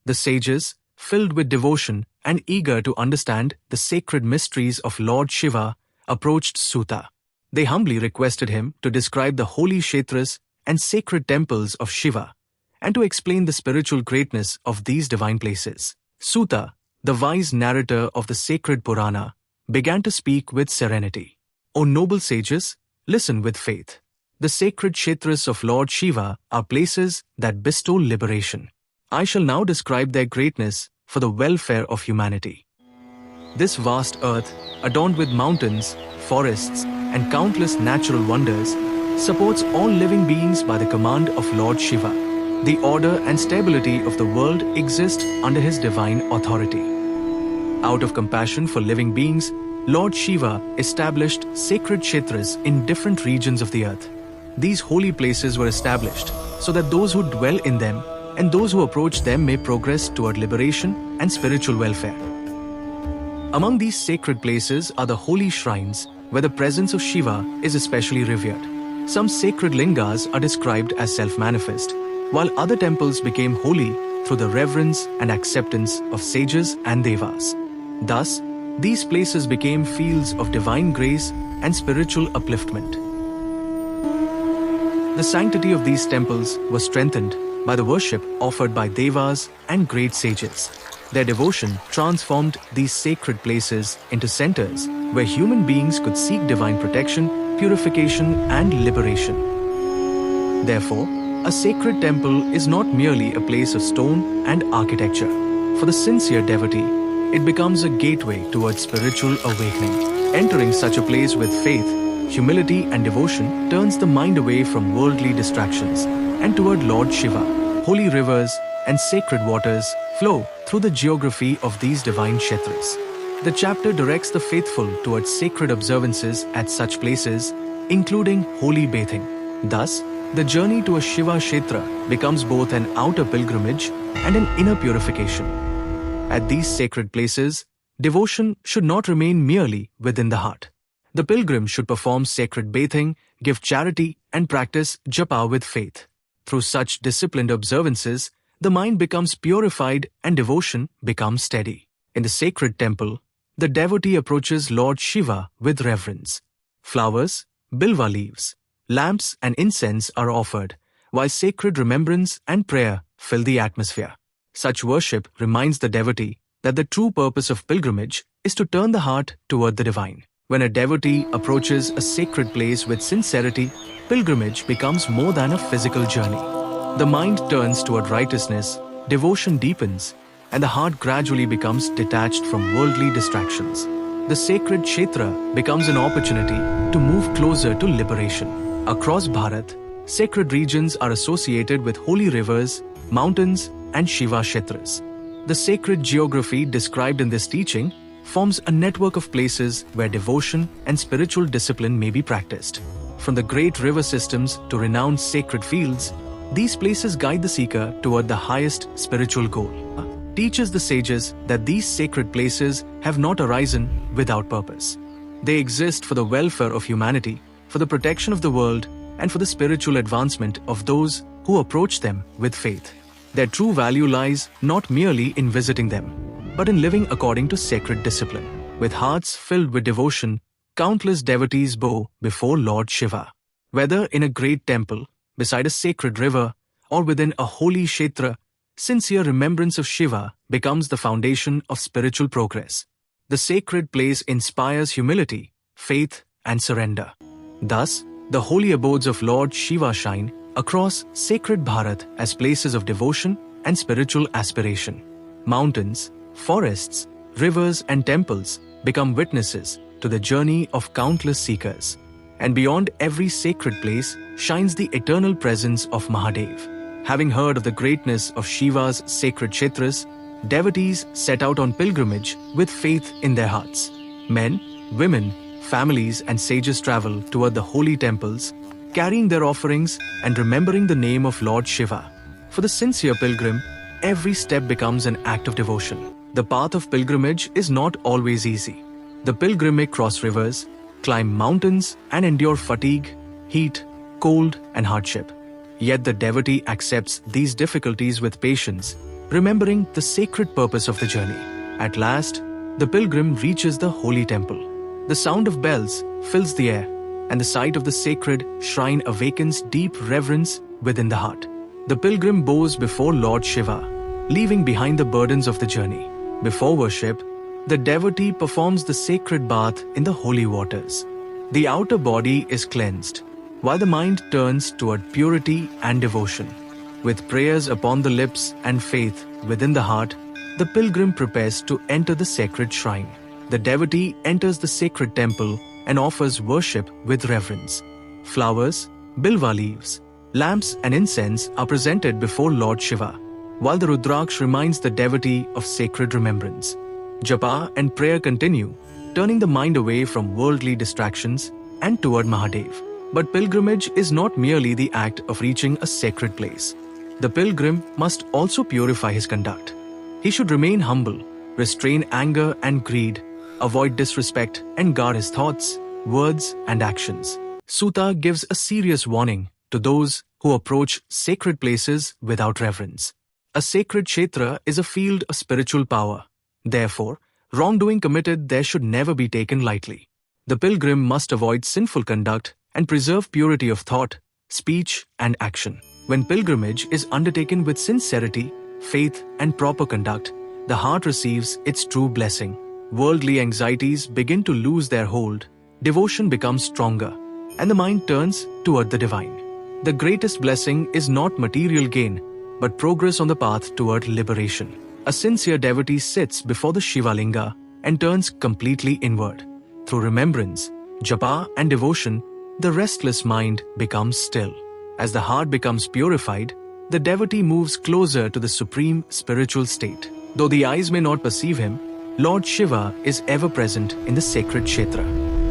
The sages, filled with devotion and eager to understand the sacred mysteries of Lord Shiva, approached Suta. They humbly requested him to describe the holy chetras and sacred temples of Shiva, and to explain the spiritual greatness of these divine places. Suta, the wise narrator of the sacred Purana, began to speak with serenity. O noble sages, listen with faith. The sacred chetras of Lord Shiva are places that bestow liberation. I shall now describe their greatness for the welfare of humanity. This vast earth, adorned with mountains, forests, and countless natural wonders, supports all living beings by the command of Lord Shiva. The order and stability of the world exist under his divine authority. Out of compassion for living beings, Lord Shiva established sacred chetras in different regions of the earth. These holy places were established so that those who dwell in them and those who approach them may progress toward liberation and spiritual welfare. Among these sacred places are the holy shrines where the presence of Shiva is especially revered. Some sacred lingas are described as self-manifest, while other temples became holy through the reverence and acceptance of sages and devas. Thus, these places became fields of divine grace and spiritual upliftment. The sanctity of these temples was strengthened by the worship offered by devas and great sages. Their devotion transformed these sacred places into centers where human beings could seek divine protection, purification, and liberation. Therefore, a sacred temple is not merely a place of stone and architecture. For the sincere devotee, it becomes a gateway towards spiritual awakening. Entering such a place with faith, humility, and devotion turns the mind away from worldly distractions and toward Lord Shiva. Holy rivers and sacred waters flow through the geography of these divine chetras. The chapter directs the faithful towards sacred observances at such places, including holy bathing. Thus, the journey to a Shiva Kshetra becomes both an outer pilgrimage and an inner purification. At these sacred places, devotion should not remain merely within the heart. The pilgrim should perform sacred bathing, give charity, and practice japa with faith. Through such disciplined observances, the mind becomes purified and devotion becomes steady. In the sacred temple, the devotee approaches Lord Shiva with reverence. Flowers, bilva leaves, lamps, and incense are offered, while sacred remembrance and prayer fill the atmosphere. Such worship reminds the devotee that the true purpose of pilgrimage is to turn the heart toward the divine. When a devotee approaches a sacred place with sincerity, pilgrimage becomes more than a physical journey. The mind turns toward righteousness, devotion deepens, and the heart gradually becomes detached from worldly distractions. The sacred kshetra becomes an opportunity to move closer to liberation. Across Bharat, sacred regions are associated with holy rivers, mountains, and Shiva kshetras. The sacred geography described in this teaching forms a network of places where devotion and spiritual discipline may be practiced. From the great river systems to renowned sacred fields, these places guide the seeker toward the highest spiritual goal. Teaches the sages that these sacred places have not arisen without purpose. They exist for the welfare of humanity, for the protection of the world, and for the spiritual advancement of those who approach them with faith. Their true value lies not merely in visiting them, but in living according to sacred discipline. With hearts filled with devotion, countless devotees bow before Lord Shiva. Whether in a great temple, beside a sacred river, or within a holy kshetra, sincere remembrance of Shiva becomes the foundation of spiritual progress. The sacred place inspires humility, faith, and surrender. Thus, the holy abodes of Lord Shiva shine across sacred Bharat as places of devotion and spiritual aspiration. Mountains, forests, rivers, and temples become witnesses to the journey of countless seekers. And beyond every sacred place shines the eternal presence of Mahadev. Having heard of the greatness of Shiva's sacred kshetras, devotees set out on pilgrimage with faith in their hearts. Men, women, families, and sages travel toward the holy temples, carrying their offerings and remembering the name of Lord Shiva. For the sincere pilgrim, every step becomes an act of devotion. The path of pilgrimage is not always easy. The pilgrim may cross rivers, climb mountains, and endure fatigue, heat, cold, and hardship. Yet the devotee accepts these difficulties with patience, remembering the sacred purpose of the journey. At last, the pilgrim reaches the holy temple. The sound of bells fills the air, and the sight of the sacred shrine awakens deep reverence within the heart. The pilgrim bows before Lord Shiva, leaving behind the burdens of the journey. Before worship, the devotee performs the sacred bath in the holy waters. The outer body is cleansed, while the mind turns toward purity and devotion. With prayers upon the lips and faith within the heart, the pilgrim prepares to enter the sacred shrine. The devotee enters the sacred temple and offers worship with reverence. Flowers, bilva leaves, lamps and incense are presented before Lord Shiva, while the Rudraksh reminds the devotee of sacred remembrance. Japa and prayer continue, turning the mind away from worldly distractions and toward Mahadev. But pilgrimage is not merely the act of reaching a sacred place. The pilgrim must also purify his conduct. He should remain humble, restrain anger and greed, avoid disrespect, and guard his thoughts, words, and actions. Sutta gives a serious warning to those who approach sacred places without reverence. A sacred chetra is a field of spiritual power. Therefore, wrongdoing committed there should never be taken lightly. The pilgrim must avoid sinful conduct and preserve purity of thought, speech, and action. When pilgrimage is undertaken with sincerity, faith, and proper conduct, the heart receives its true blessing. Worldly anxieties begin to lose their hold, devotion becomes stronger, and the mind turns toward the divine. The greatest blessing is not material gain, but progress on the path toward liberation. A sincere devotee sits before the Shiva Linga and turns completely inward. Through remembrance, japa, and devotion, the restless mind becomes still. As the heart becomes purified, the devotee moves closer to the supreme spiritual state. Though the eyes may not perceive him, Lord Shiva is ever present in the sacred kshetra.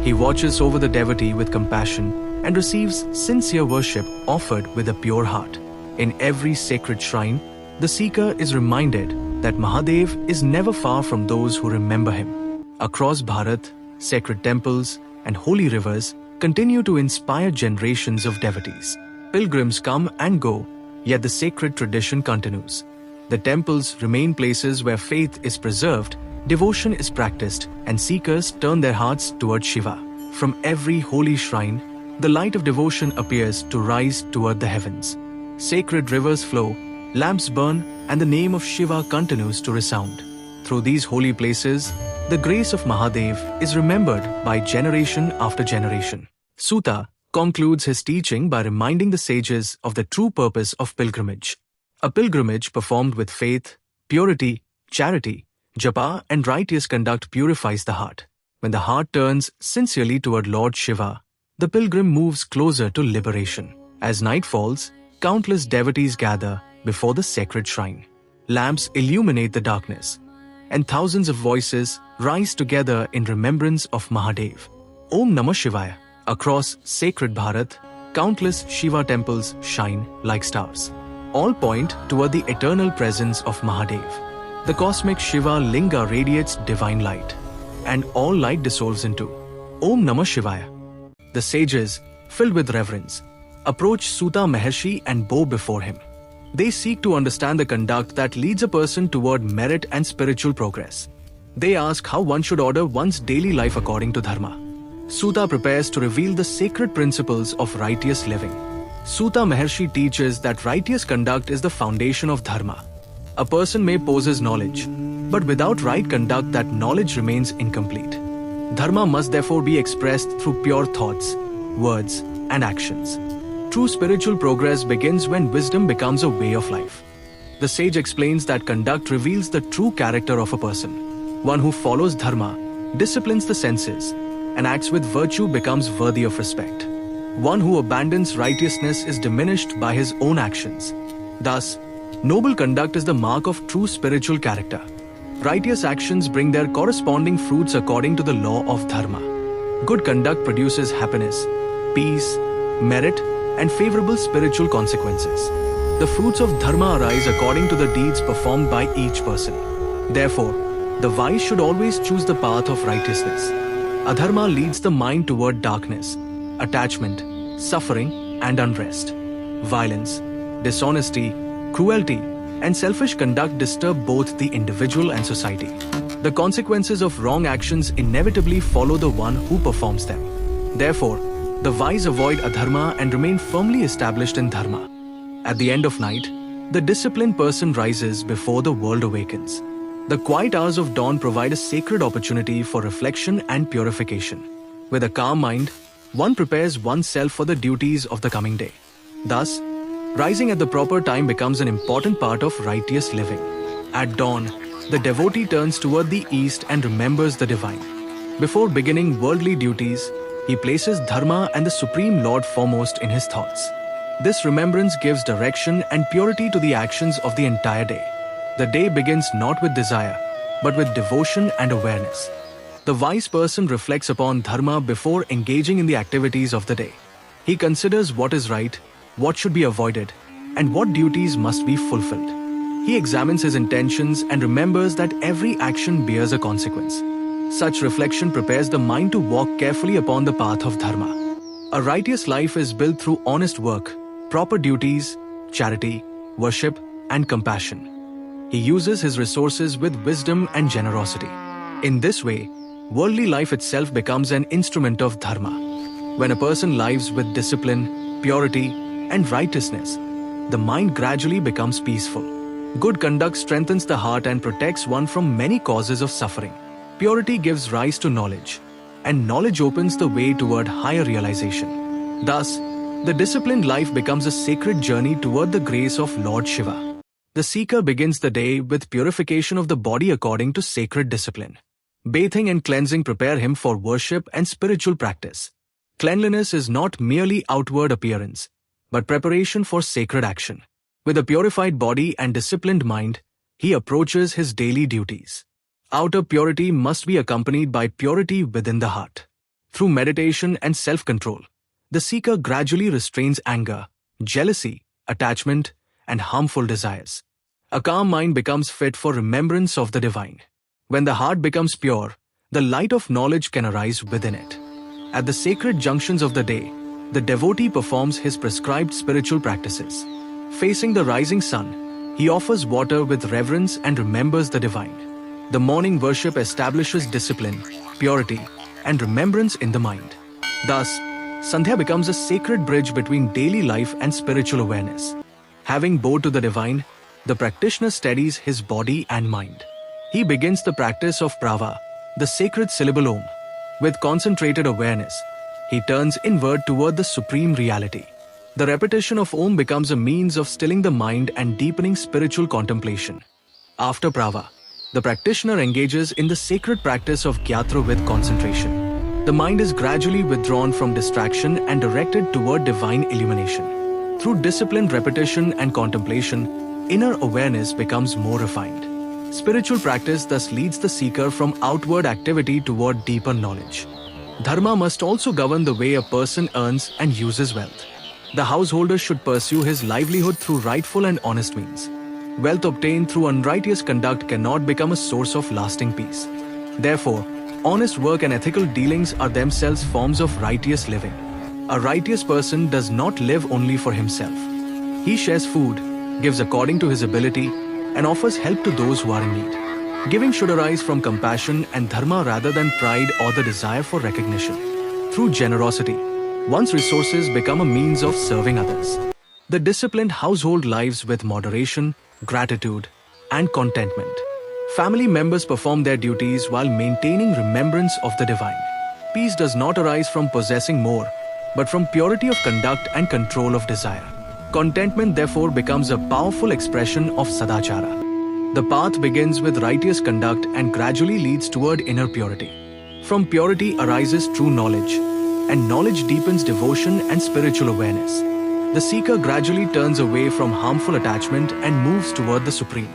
He watches over the devotee with compassion and receives sincere worship offered with a pure heart. In every sacred shrine, the seeker is reminded that Mahadev is never far from those who remember him. Across Bharat, sacred temples and holy rivers continue to inspire generations of devotees. Pilgrims come and go, yet the sacred tradition continues. The temples remain places where faith is preserved, devotion is practiced, and seekers turn their hearts toward Shiva. From every holy shrine, the light of devotion appears to rise toward the heavens. Sacred rivers flow, lamps burn, and the name of Shiva continues to resound. Through these holy places, the grace of Mahadev is remembered by generation after generation. Sutta concludes his teaching by reminding the sages of the true purpose of pilgrimage. A pilgrimage performed with faith, purity, charity, japa, and righteous conduct purifies the heart. When the heart turns sincerely toward Lord Shiva, the pilgrim moves closer to liberation. As night falls, countless devotees gather before the sacred shrine. Lamps illuminate the darkness, and thousands of voices rise together in remembrance of Mahadev. Om Namah Shivaya. Across sacred Bharat, countless Shiva temples shine like stars. All point toward the eternal presence of Mahadev. The cosmic Shiva Linga radiates divine light, and all light dissolves into Om Namah Shivaya. The sages, filled with reverence, approach Sutta Maharshi and bow before him. They seek to understand the conduct that leads a person toward merit and spiritual progress. They ask how one should order one's daily life according to Dharma. Sutta prepares to reveal the sacred principles of righteous living. Sutta Maharshi teaches that righteous conduct is the foundation of Dharma. A person may possess knowledge, but without right conduct that knowledge remains incomplete. Dharma must therefore be expressed through pure thoughts, words, and actions. True spiritual progress begins when wisdom becomes a way of life. The sage explains that conduct reveals the true character of a person. One who follows Dharma, disciplines the senses, and acts with virtue becomes worthy of respect. One who abandons righteousness is diminished by his own actions. Thus, noble conduct is the mark of true spiritual character. Righteous actions bring their corresponding fruits according to the law of Dharma. Good conduct produces happiness, peace, merit, and favorable spiritual consequences. The fruits of Dharma arise according to the deeds performed by each person. Therefore, the wise should always choose the path of righteousness. Adharma leads the mind toward darkness, attachment, suffering, and unrest. Violence, dishonesty, cruelty, and selfish conduct disturb both the individual and society. The consequences of wrong actions inevitably follow the one who performs them. Therefore, the wise avoid adharma and remain firmly established in dharma. At the end of night, the disciplined person rises before the world awakens. The quiet hours of dawn provide a sacred opportunity for reflection and purification. With a calm mind, one prepares oneself for the duties of the coming day. Thus, rising at the proper time becomes an important part of righteous living. At dawn, the devotee turns toward the east and remembers the divine. Before beginning worldly duties, he places Dharma and the Supreme Lord foremost in his thoughts. This remembrance gives direction and purity to the actions of the entire day. The day begins not with desire, but with devotion and awareness. The wise person reflects upon Dharma before engaging in the activities of the day. He considers what is right, what should be avoided, and what duties must be fulfilled. He examines his intentions and remembers that every action bears a consequence. Such reflection prepares the mind to walk carefully upon the path of Dharma. A righteous life is built through honest work, proper duties, charity, worship, and compassion. He uses his resources with wisdom and generosity. In this way, worldly life itself becomes an instrument of Dharma. When a person lives with discipline, purity, and righteousness, the mind gradually becomes peaceful. Good conduct strengthens the heart and protects one from many causes of suffering. Purity gives rise to knowledge, and knowledge opens the way toward higher realization. Thus, the disciplined life becomes a sacred journey toward the grace of Lord Shiva. The seeker begins the day with purification of the body according to sacred discipline. Bathing and cleansing prepare him for worship and spiritual practice. Cleanliness is not merely outward appearance, but preparation for sacred action. With a purified body and disciplined mind, he approaches his daily duties. Outer purity must be accompanied by purity within the heart. Through meditation and self-control, the seeker gradually restrains anger, jealousy, attachment, and harmful desires. A calm mind becomes fit for remembrance of the divine. When the heart becomes pure, the light of knowledge can arise within it. At the sacred junctions of the day, the devotee performs his prescribed spiritual practices. Facing the rising sun, he offers water with reverence and remembers the divine. The morning worship establishes discipline, purity, and remembrance in the mind. Thus, Sandhya becomes a sacred bridge between daily life and spiritual awareness. Having bowed to the divine, the practitioner steadies his body and mind. He begins the practice of prava, the sacred syllable Om. With concentrated awareness, he turns inward toward the supreme reality. The repetition of Om becomes a means of stilling the mind and deepening spiritual contemplation. After prava, the practitioner engages in the sacred practice of gyatra with concentration. The mind is gradually withdrawn from distraction and directed toward divine illumination. Through disciplined repetition and contemplation, inner awareness becomes more refined. Spiritual practice thus leads the seeker from outward activity toward deeper knowledge. Dharma must also govern the way a person earns and uses wealth. The householder should pursue his livelihood through rightful and honest means. Wealth obtained through unrighteous conduct cannot become a source of lasting peace. Therefore, honest work and ethical dealings are themselves forms of righteous living. A righteous person does not live only for himself. He shares food, gives according to his ability, and offers help to those who are in need. Giving should arise from compassion and dharma rather than pride or the desire for recognition. Through generosity, one's resources become a means of serving others. The disciplined household lives with moderation, gratitude, and contentment. Family members perform their duties while maintaining remembrance of the divine. Peace does not arise from possessing more, but from purity of conduct and control of desire. Contentment therefore becomes a powerful expression of sadachara. The path begins with righteous conduct and gradually leads toward inner purity. From purity arises true knowledge, and knowledge deepens devotion and spiritual awareness. The seeker gradually turns away from harmful attachment and moves toward the Supreme.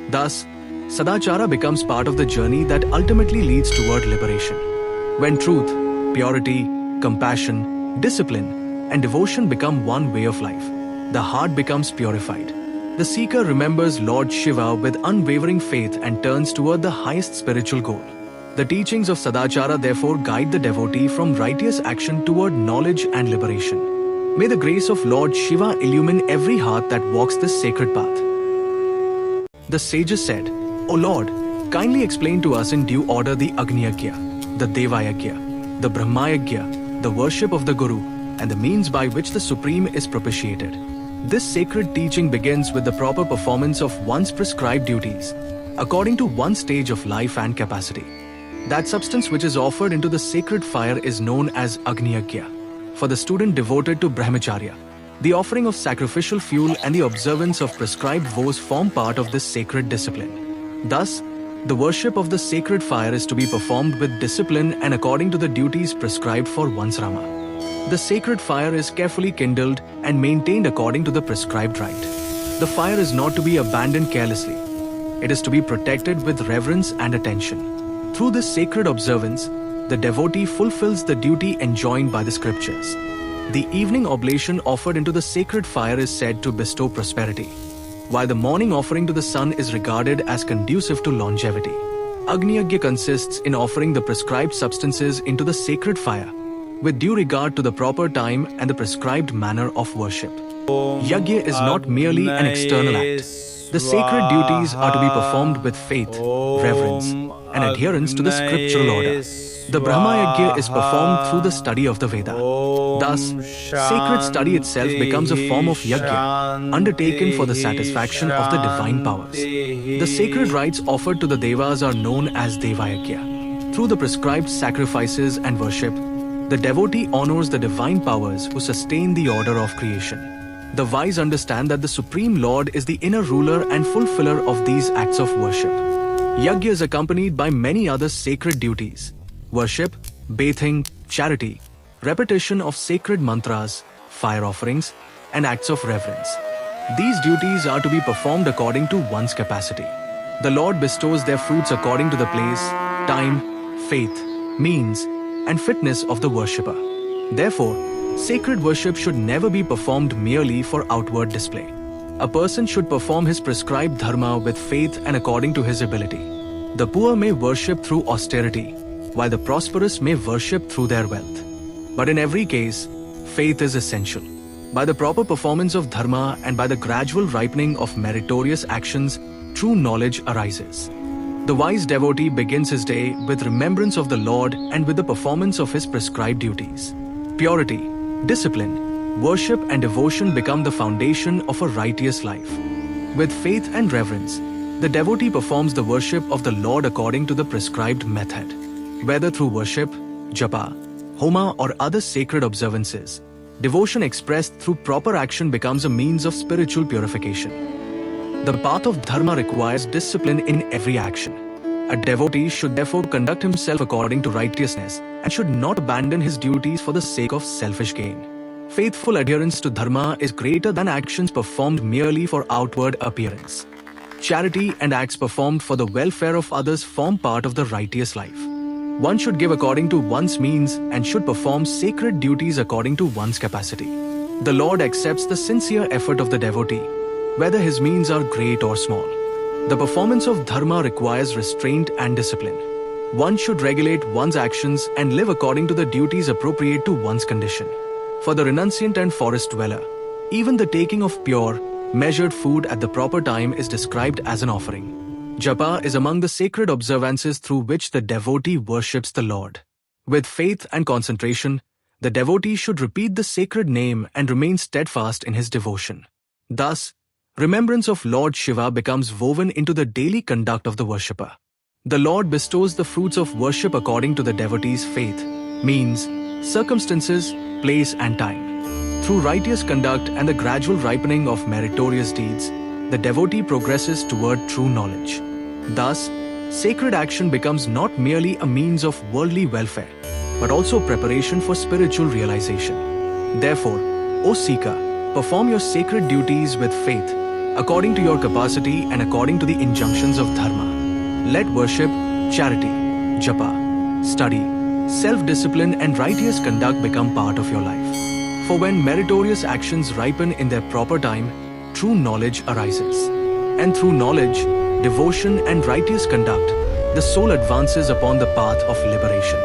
Thus, sadachara becomes part of the journey that ultimately leads toward liberation. When truth, purity, compassion, discipline, and devotion become one way of life, the heart becomes purified. The seeker remembers Lord Shiva with unwavering faith and turns toward the highest spiritual goal. The teachings of sadachara therefore guide the devotee from righteous action toward knowledge and liberation. May the grace of Lord Shiva illumine every heart that walks this sacred path. The sages said, O Lord, kindly explain to us in due order the Agni Yagya, the Deva Yagya, the Brahma Yagya, the worship of the Guru, and the means by which the Supreme is propitiated. This sacred teaching begins with the proper performance of one's prescribed duties, according to one's stage of life and capacity. That substance which is offered into the sacred fire is known as Agni Yagya. For the student devoted to Brahmacharya, the offering of sacrificial fuel and the observance of prescribed vows form part of this sacred discipline. Thus, the worship of the sacred fire is to be performed with discipline and according to the duties prescribed for one's Rama. The sacred fire is carefully kindled and maintained according to the prescribed rite. The fire is not to be abandoned carelessly. It is to be protected with reverence and attention. Through this sacred observance, the devotee fulfills the duty enjoined by the scriptures. The evening oblation offered into the sacred fire is said to bestow prosperity, while the morning offering to the sun is regarded as conducive to longevity. Agni Yagya consists in offering the prescribed substances into the sacred fire, with due regard to the proper time and the prescribed manner of worship. Yagya is not merely an external act. The sacred duties are to be performed with faith, reverence, and adherence to the scriptural order. The Brahma Yagya is performed through the study of the Veda. Thus, sacred study itself becomes a form of yagya, undertaken for the satisfaction of the divine powers. The sacred rites offered to the Devas are known as Deva Yagya. Through the prescribed sacrifices and worship, the devotee honors the divine powers who sustain the order of creation. The wise understand that the Supreme Lord is the inner ruler and fulfiller of these acts of worship. Yagya is accompanied by many other sacred duties: worship, bathing, charity, repetition of sacred mantras, fire offerings, and acts of reverence. These duties are to be performed according to one's capacity. The Lord bestows their fruits according to the place, time, faith, means, and fitness of the worshipper. Therefore, sacred worship should never be performed merely for outward display. A person should perform his prescribed dharma with faith and according to his ability. The poor may worship through austerity, while the prosperous may worship through their wealth. But in every case, faith is essential. By the proper performance of dharma and by the gradual ripening of meritorious actions, true knowledge arises. The wise devotee begins his day with remembrance of the Lord and with the performance of his prescribed duties. Purity, discipline, worship and devotion become the foundation of a righteous life. With faith and reverence, the devotee performs the worship of the Lord according to the prescribed method. Whether through worship, japa, homa or other sacred observances, devotion expressed through proper action becomes a means of spiritual purification. The path of dharma requires discipline in every action. A devotee should therefore conduct himself according to righteousness and should not abandon his duties for the sake of selfish gain. Faithful adherence to dharma is greater than actions performed merely for outward appearance. Charity and acts performed for the welfare of others form part of the righteous life. One should give according to one's means and should perform sacred duties according to one's capacity. The Lord accepts the sincere effort of the devotee, whether his means are great or small. The performance of dharma requires restraint and discipline. One should regulate one's actions and live according to the duties appropriate to one's condition. For the renunciant and forest dweller, even the taking of pure, measured food at the proper time is described as an offering. Japa is among the sacred observances through which the devotee worships the Lord. With faith and concentration, the devotee should repeat the sacred name and remain steadfast in his devotion. Thus, remembrance of Lord Shiva becomes woven into the daily conduct of the worshipper. The Lord bestows the fruits of worship according to the devotee's faith, means, circumstances, place and time. Through righteous conduct and the gradual ripening of meritorious deeds, the devotee progresses toward true knowledge. Thus, sacred action becomes not merely a means of worldly welfare, but also preparation for spiritual realization. Therefore, O seeker, perform your sacred duties with faith, according to your capacity and according to the injunctions of dharma. Let worship, charity, japa, study, self-discipline and righteous conduct become part of your life. For when meritorious actions ripen in their proper time, true knowledge arises. And through knowledge, devotion and righteous conduct, the soul advances upon the path of liberation.